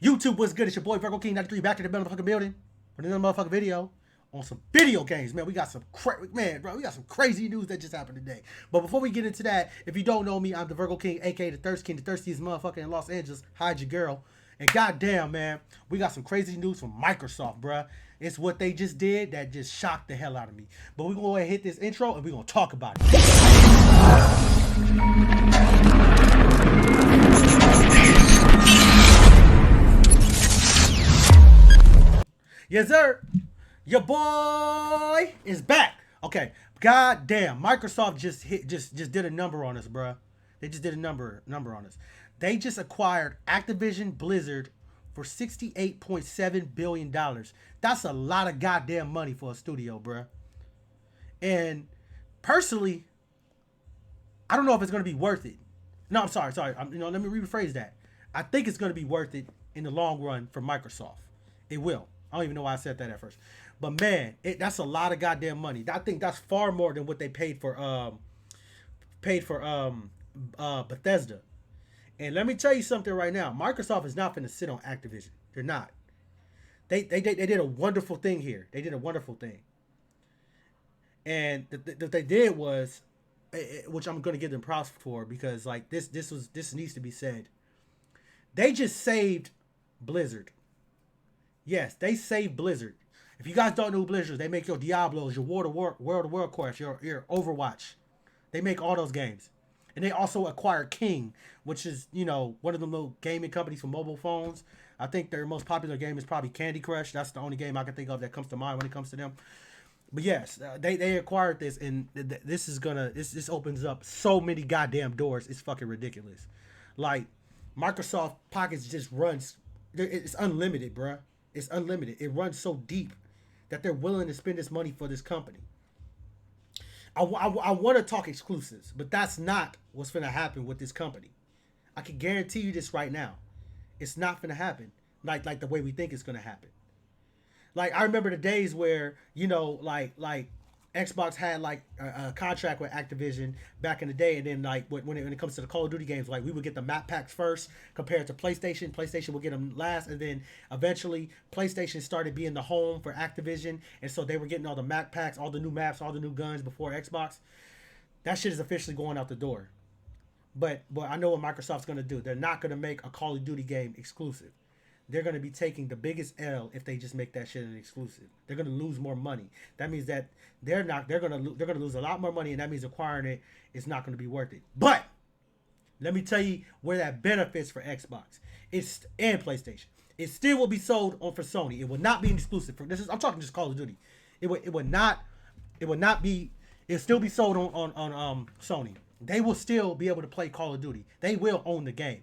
YouTube, what's good? It's your boy Virgo King 93 back to the motherfucking building with another motherfucking video on some video games, man. We got some crazy news that just happened today. But before we get into that, if you don't know me, I'm the Virgo King, aka the Thirst King, the thirstiest motherfucker in Los Angeles. Hide your girl. And goddamn, man, we got some crazy news from Microsoft, bruh. It's what they just did that just shocked the hell out of me. But we're gonna go ahead and hit this intro and we're gonna talk about it. Yes, sir. Your boy is back. Okay. God damn. Microsoft just did a number on us, bruh. They just did a number on us. They just acquired Activision Blizzard for $68.7 billion. That's a lot of goddamn money for a studio, bruh. And personally, I don't know if it's going to be worth it. No, I'm sorry. Let me rephrase that. I think it's going to be worth it in the long run for Microsoft. It will. I don't even know why I said that at first. But man, that's a lot of goddamn money. I think that's far more than what they paid for Bethesda. And let me tell you something right now. Microsoft is not going to sit on Activision. They're not. They did a wonderful thing here. They did a wonderful thing. And what they did was, which I'm going to give them props for, because like this needs to be said. They just saved Blizzard. Yes, they saved Blizzard. If you guys don't know who Blizzard is, they make your Diablos, your World of Warcraft, your Overwatch. They make all those games. And they also acquired King, which is, one of the little gaming companies for mobile phones. I think their most popular game is probably Candy Crush. That's the only game I can think of that comes to mind when it comes to them. But yes, they acquired this, and this opens up so many goddamn doors. It's fucking ridiculous. Like, Microsoft Pockets just runs. It's unlimited, bruh. It's unlimited. It runs so deep that they're willing to spend this money for this company. I want to talk exclusives, but that's not what's going to happen with this company. I can guarantee you this right now. It's not going to happen like the way we think it's going to happen. Like, I remember the days where, like Xbox had like a contract with Activision back in the day, and then like when it comes to the Call of Duty games, like we would get the map packs first compared to PlayStation. PlayStation would get them last, and then eventually PlayStation started being the home for Activision, and so they were getting all the map packs, all the new maps, all the new guns before Xbox. That shit is officially going out the door. But I know what Microsoft's going to do. They're not going to make a Call of Duty game exclusive. They're going to be taking the biggest L if they just make that shit an exclusive. They're going to lose more money. That means that they're going to lose a lot more money, and that means acquiring it is not going to be worth it. But let me tell you where that benefits for Xbox and PlayStation. It still will be sold for Sony. It will not be an exclusive for this. I'm talking just Call of Duty. It would not be. It'll still be sold on Sony. They will still be able to play Call of Duty. They will own the game.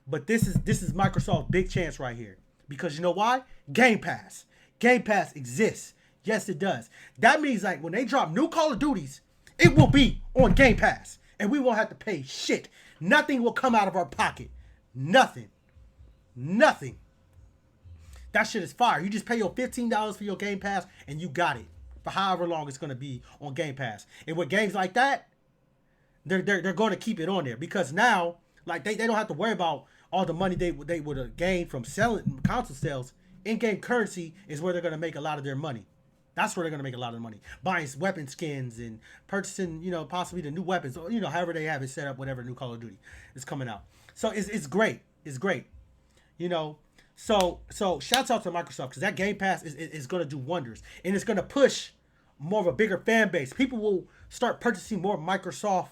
But this is Microsoft's big chance right here. Because you know why? Game Pass. Game Pass exists. Yes, it does. That means like when they drop new Call of Duties, it will be on Game Pass. And we won't have to pay shit. Nothing will come out of our pocket. Nothing. That shit is fire. You just pay your $15 for your Game Pass and you got it. For however long it's going to be on Game Pass. And with games like that, they're going to keep it on there. Because now, like they don't have to worry about all the money they would have gained from selling console sales. In-game currency is where they're going to make a lot of their money. That's where they're going to make a lot of money. Buying weapon skins and purchasing, possibly the new weapons. Or, however they have it set up, whatever new Call of Duty is coming out. So it's great. It's great. So shouts out to Microsoft because that Game Pass is going to do wonders. And it's going to push more of a bigger fan base. People will start purchasing more Microsoft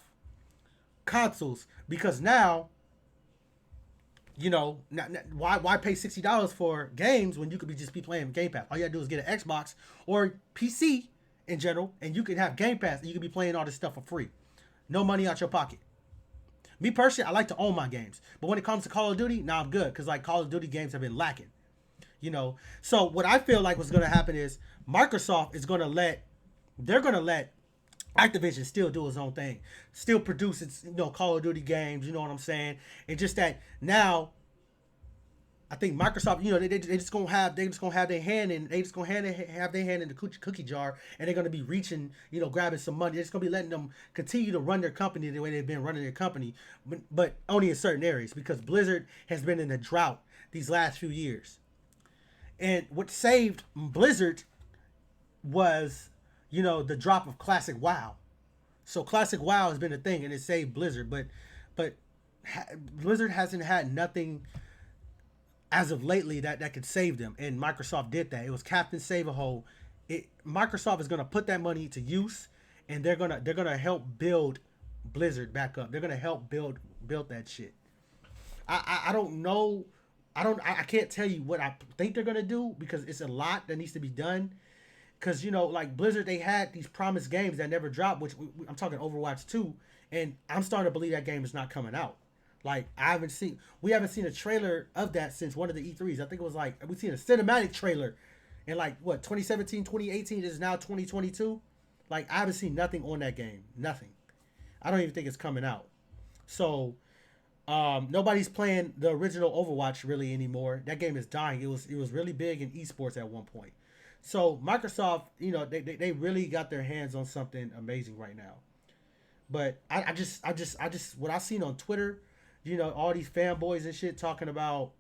consoles because now, why pay $60 for games when you could just be playing Game Pass? All you gotta do is get an Xbox or PC in general, and you can have Game Pass, and you can be playing all this stuff for free, no money out your pocket. Me personally, I like to own my games, but when it comes to Call of Duty, I'm good because like Call of Duty games have been lacking. So what I feel like what's gonna happen is Microsoft is gonna let Activision still do its own thing, still produce its Call of Duty games. You know what I'm saying? And just that now, I think Microsoft, they just gonna have their hand in have their hand in the cookie jar, and they're gonna be reaching, grabbing some money. They're just gonna be letting them continue to run their company the way they've been running their company, but only in certain areas because Blizzard has been in a drought these last few years. And what saved Blizzard was, the drop of Classic WoW. So Classic WoW has been a thing, and it saved Blizzard. But Blizzard hasn't had nothing as of lately that could save them, and Microsoft did that. It was Captain Save a Hole. Microsoft is gonna put that money to use, and they're gonna help build Blizzard back up. They're gonna help build that shit. I don't know. I can't tell you what I think they're gonna do because it's a lot that needs to be done. Because like Blizzard, they had these promised games that never dropped. Which I'm talking Overwatch 2, and I'm starting to believe that game is not coming out. Like we haven't seen a trailer of that since one of the E3s. I think it was like we seen a cinematic trailer in like what 2017, 2018. It is now 2022. Like I haven't seen nothing on that game. Nothing. I don't even think it's coming out. So nobody's playing the original Overwatch really anymore. That game is dying. It was really big in esports at one point. So Microsoft, they really got their hands on something amazing right now. But I just what I seen on Twitter, all these fanboys and shit talking about,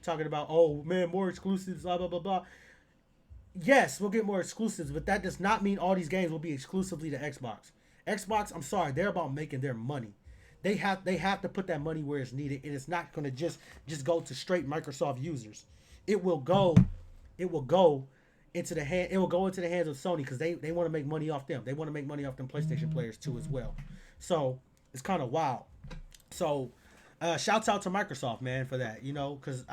oh man, more exclusives, blah blah blah blah. Yes, we'll get more exclusives, but that does not mean all these games will be exclusively to Xbox. Xbox, I'm sorry, they're about making their money. They have to put that money where it's needed, and it's not going to just go to straight Microsoft users. It will go, it will go it will go into the hands of Sony because they want to make money off them. They want to make money off them PlayStation players too as well. So it's kind of wild. So shouts out to Microsoft, man, for that. Because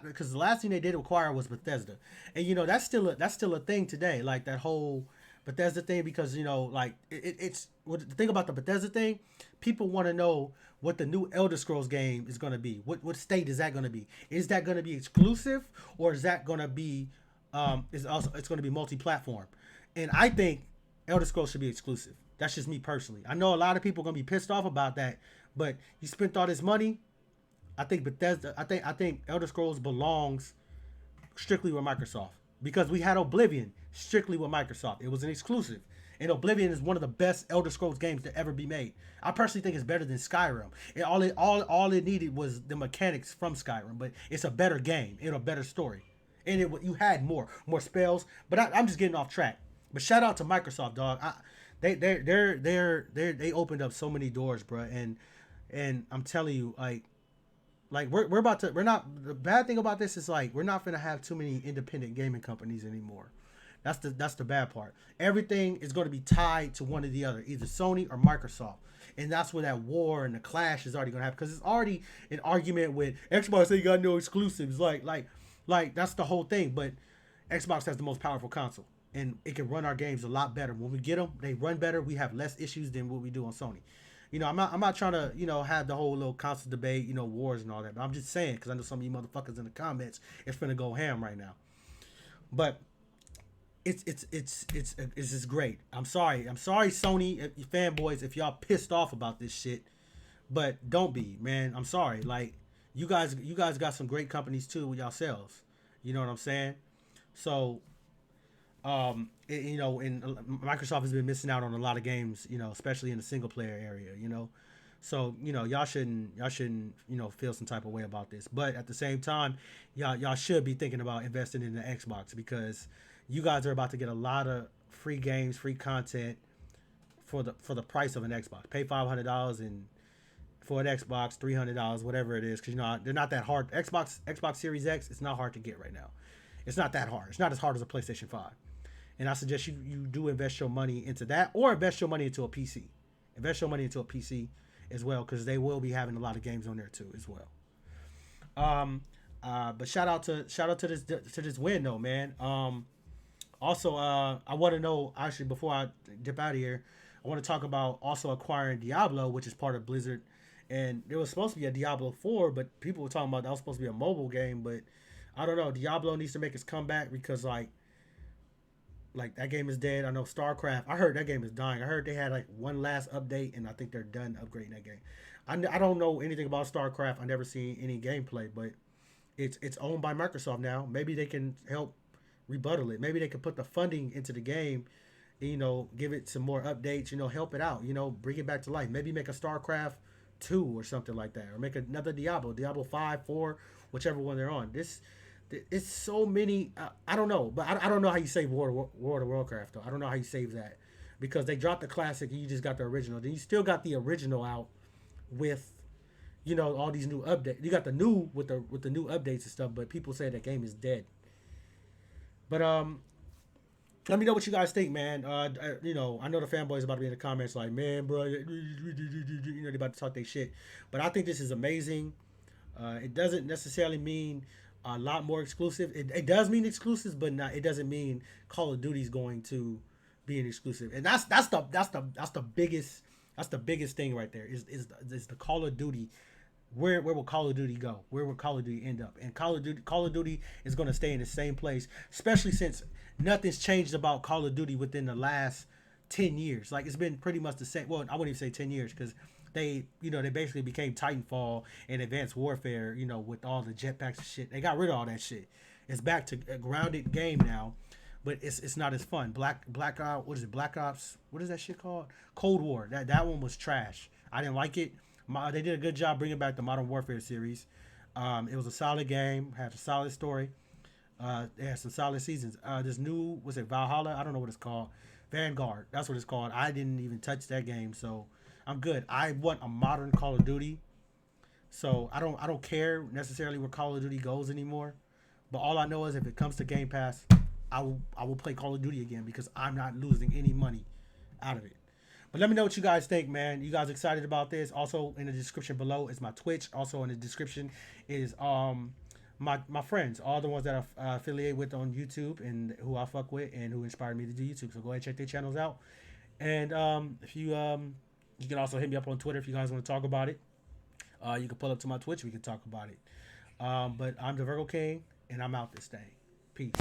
because the last thing they did acquire was Bethesda, and that's still a thing today. Like that whole Bethesda thing, because like it's what the thing about the Bethesda thing. People want to know what the new Elder Scrolls game is going to be. What state is that going to be? Is that going to be exclusive, or is that going to be it's going to be multi-platform? And I think Elder Scrolls should be exclusive. That's just me personally. I know a lot of people are going to be pissed off about that, but you spent all this money. I think Bethesda. I think Elder Scrolls belongs strictly with Microsoft, because we had Oblivion strictly with Microsoft. It was an exclusive. And Oblivion is one of the best Elder Scrolls games to ever be made. I personally think it's better than Skyrim. All it needed was the mechanics from Skyrim, but it's a better game and a better story. And you had more spells. But I'm just getting off track. But shout out to Microsoft, dog. They opened up so many doors, bro. And I'm telling you, we're not, the bad thing about this is like we're not gonna have too many independent gaming companies anymore. That's the bad part. Everything is going to be tied to one or the other, either Sony or Microsoft, and that's where that war and the clash is already going to happen, because it's already an argument with Xbox. They got no exclusives, like that's the whole thing. But Xbox has the most powerful console, and it can run our games a lot better. When we get them, they run better. We have less issues than what we do on Sony. I'm not trying to have the whole little console debate, wars and all that. But I'm just saying, because I know some of you motherfuckers in the comments, it's gonna go ham right now. But it's just great. I'm sorry, Sony fanboys, if y'all pissed off about this shit, but don't be, man. I'm sorry. Like you guys got some great companies too with yourselves. You know what I'm saying? So, and Microsoft has been missing out on a lot of games, especially in the single player area. So y'all shouldn't feel some type of way about this. But at the same time, y'all should be thinking about investing in the Xbox, because you guys are about to get a lot of free games, free content for the price of an Xbox. Pay $500 and for an Xbox, $300, whatever it is, because they're not that hard. Xbox Series X, it's not hard to get right now. It's not that hard. It's not as hard as a PlayStation 5. And I suggest you do invest your money into that, or invest your money into a PC. Invest your money into a PC as well, because they will be having a lot of games on there too as well. But shout out to this win though, man. Also, I want to know, actually, before I dip out of here, I want to talk about also acquiring Diablo, which is part of Blizzard. And there was supposed to be a Diablo 4, but people were talking about that was supposed to be a mobile game. But I don't know. Diablo needs to make its comeback, because like that game is dead. I know StarCraft, I heard that game is dying. I heard they had like one last update, and I think they're done upgrading that game. I don't know anything about StarCraft. I never seen any gameplay, but it's owned by Microsoft now. Maybe they can help rebuttal it. Maybe they could put the funding into the game, give it some more updates, help it out, bring it back to life. Maybe make a StarCraft 2 or something like that, or make another Diablo 5, 4, whichever one they're on. It's so many. I don't know, but I don't know how you save World of Warcraft though. I don't know how you save that because they dropped the classic and you just got the original. Then you still got the original out with, all these new updates. You got the new with the new updates and stuff, but people say that game is dead. But let me know what you guys think, man. I know the fanboys about to be in the comments like, man, bro, they about to talk their shit. But I think this is amazing. It doesn't necessarily mean a lot more exclusive. It does mean exclusives, but it doesn't mean Call of Duty is going to be an exclusive. And that's the biggest thing right there is the Call of Duty. Where will Call of Duty go? Where will Call of Duty end up? And Call of Duty is going to stay in the same place, especially since nothing's changed about Call of Duty within the last 10 years. Like, it's been pretty much the same. Well, I wouldn't even say 10 years because they basically became Titanfall and Advanced Warfare, with all the jetpacks and shit. They got rid of all that shit. It's back to a grounded game now, but it's not as fun. Black Ops, what is it? Black Ops, what is that shit called? Cold War. That one was trash. I didn't like it. They did a good job bringing back the Modern Warfare series. It was a solid game, had a solid story. It had some solid seasons. This new, was it Valhalla? I don't know what it's called. Vanguard, that's what it's called. I didn't even touch that game, so I'm good. I want a modern Call of Duty, so I don't care necessarily where Call of Duty goes anymore. But all I know is if it comes to Game Pass, I will play Call of Duty again because I'm not losing any money out of it. But let me know what you guys think, man. You guys excited about this? Also, in the description below is my Twitch. Also, in the description is my friends, all the ones that I affiliate with on YouTube and who I fuck with and who inspired me to do YouTube. So go ahead and check their channels out. And if you can also hit me up on Twitter if you guys want to talk about it. You can pull up to my Twitch. We can talk about it. But I'm the Virgo King, and I'm out this thing. Peace.